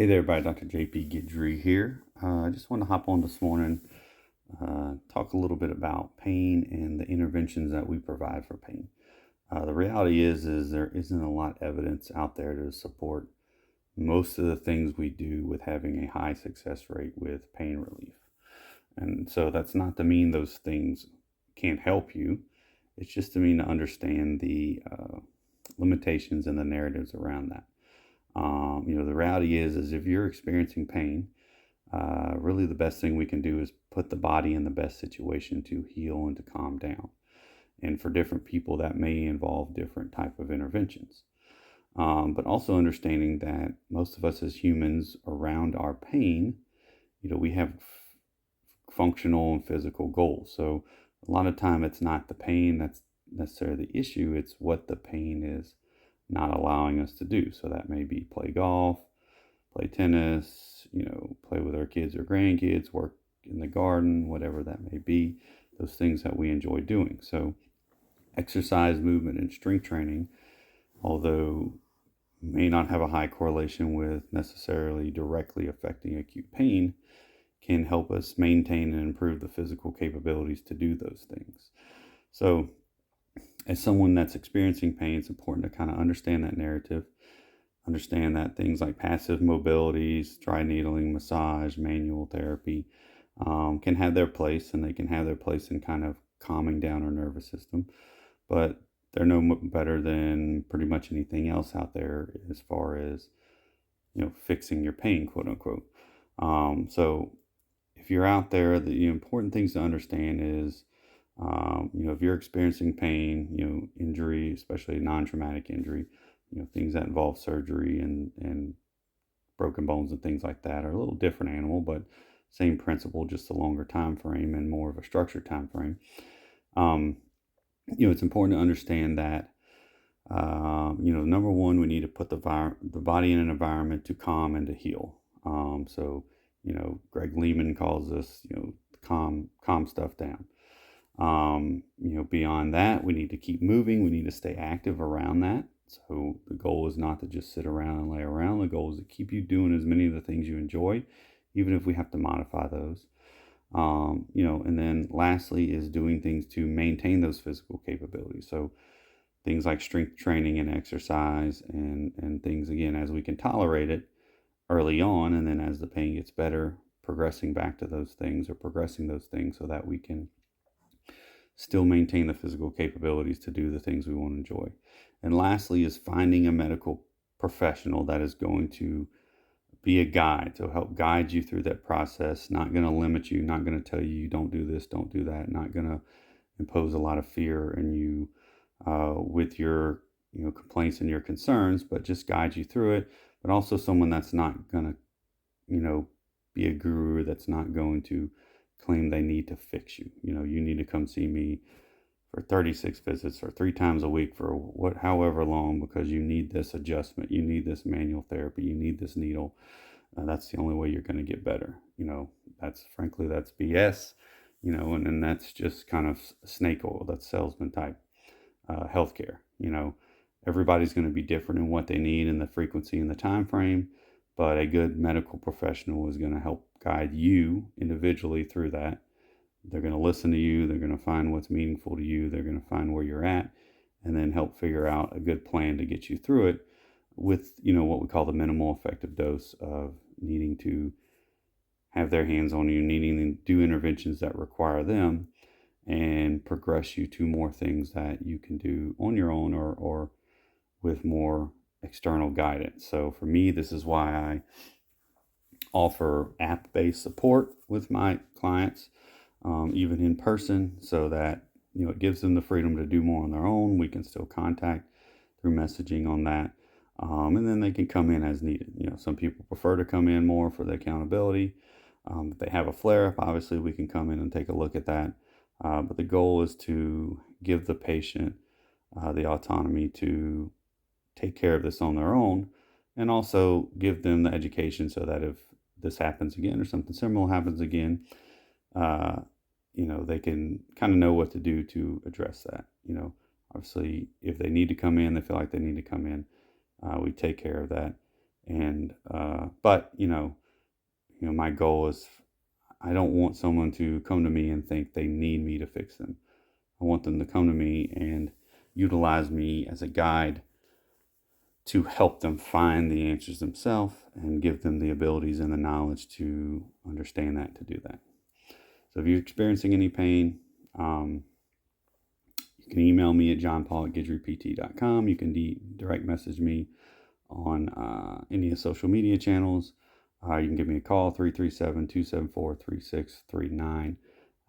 Hey there, everybody. Dr. JP Guidry here. I just wanted to hop on this morning, talk a little bit about pain and the interventions that we provide for pain. The reality is there isn't a lot of evidence out there to support most of the things we do with having a high success rate with pain relief. And so that's not to mean those things can't help you. It's just to mean to understand the limitations and the narratives around that. The reality is if you're experiencing pain, really the best thing we can do is put the body in the best situation to heal and to calm down. And for different people, that may involve different type of interventions. But also understanding that most of us as humans around our pain, we have functional and physical goals. So a lot of time it's not the pain that's necessarily the issue, it's what the pain is not allowing us to do. So that may be play golf, play tennis, play with our kids or grandkids, work in the garden, whatever that may be, those things that we enjoy doing. So exercise, movement, and strength training, although may not have a high correlation with necessarily directly affecting acute pain, can help us maintain and improve the physical capabilities to do those things. So as someone that's experiencing pain, it's important to kind of understand that narrative, understand that things like passive mobilities, dry needling, massage, manual therapy can have their place, and they can have their place in kind of calming down our nervous system. But they're no better than pretty much anything else out there as far as, fixing your pain, quote unquote. So if you're out there, the important things to understand is, if you're experiencing pain, injury, especially non-traumatic injury, things that involve surgery and broken bones and things like that are a little different animal, but same principle, just a longer time frame and more of a structured time frame. It's important to understand that, number one, we need to put the body in an environment to calm and to heal. So, Greg Lehman calls this, calm stuff down. Beyond that, we need to keep moving. We need to stay active around that. So the goal is not to just sit around and lay around. The goal is to keep you doing as many of the things you enjoy, even if we have to modify those. And then lastly is doing things to maintain those physical capabilities. So things like strength training and exercise and things, again, as we can tolerate it early on, and then as the pain gets better, progressing back to those things or progressing those things so that we can still maintain the physical capabilities to do the things we want to enjoy. And lastly is finding a medical professional that is going to be a guide to help guide you through that process, not going to limit you, not going to tell you don't do this, don't do that, not going to impose a lot of fear in you with your complaints and your concerns, but just guide you through it. But also someone that's not going to be a guru, that's not going to claim they need to fix you. You need to come see me for 36 visits or 3 times a week for however long, because you need this adjustment, you need this manual therapy, you need this needle. That's the only way you're going to get better. That's BS. And that's just kind of snake oil. That's salesman type healthcare. Everybody's going to be different in what they need and the frequency and the time frame, but a good medical professional is going to help guide you individually through that. They're going to listen to you. They're going to find what's meaningful to you. They're going to find where you're at and then help figure out a good plan to get you through it with, what we call the minimal effective dose of needing to have their hands on you, needing to do interventions that require them and progress you to more things that you can do on your own or with more external guidance. So for me, this is why I offer app-based support with my clients, even in person, so that it gives them the freedom to do more on their own. We can still contact through messaging on that, and then they can come in as needed. Some people prefer to come in more for the accountability. If they have a flare-up, obviously we can come in and take a look at that. But the goal is to give the patient the autonomy to take care of this on their own, and also give them the education so that if this happens again or something similar happens again, they can kind of know what to do to address that. Obviously, if they need to come in, they feel like they need to come in, we take care of that. And but my goal is, I don't want someone to come to me and think they need me to fix them. I want them to come to me and utilize me as a guide to help them find the answers themselves and give them the abilities and the knowledge to understand that, to do that. So if you're experiencing any pain, you can email me at johnpaul@guidrypt.com. You can direct message me on any of the social media channels. You can give me a call, 337-274-3639,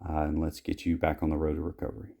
and let's get you back on the road to recovery.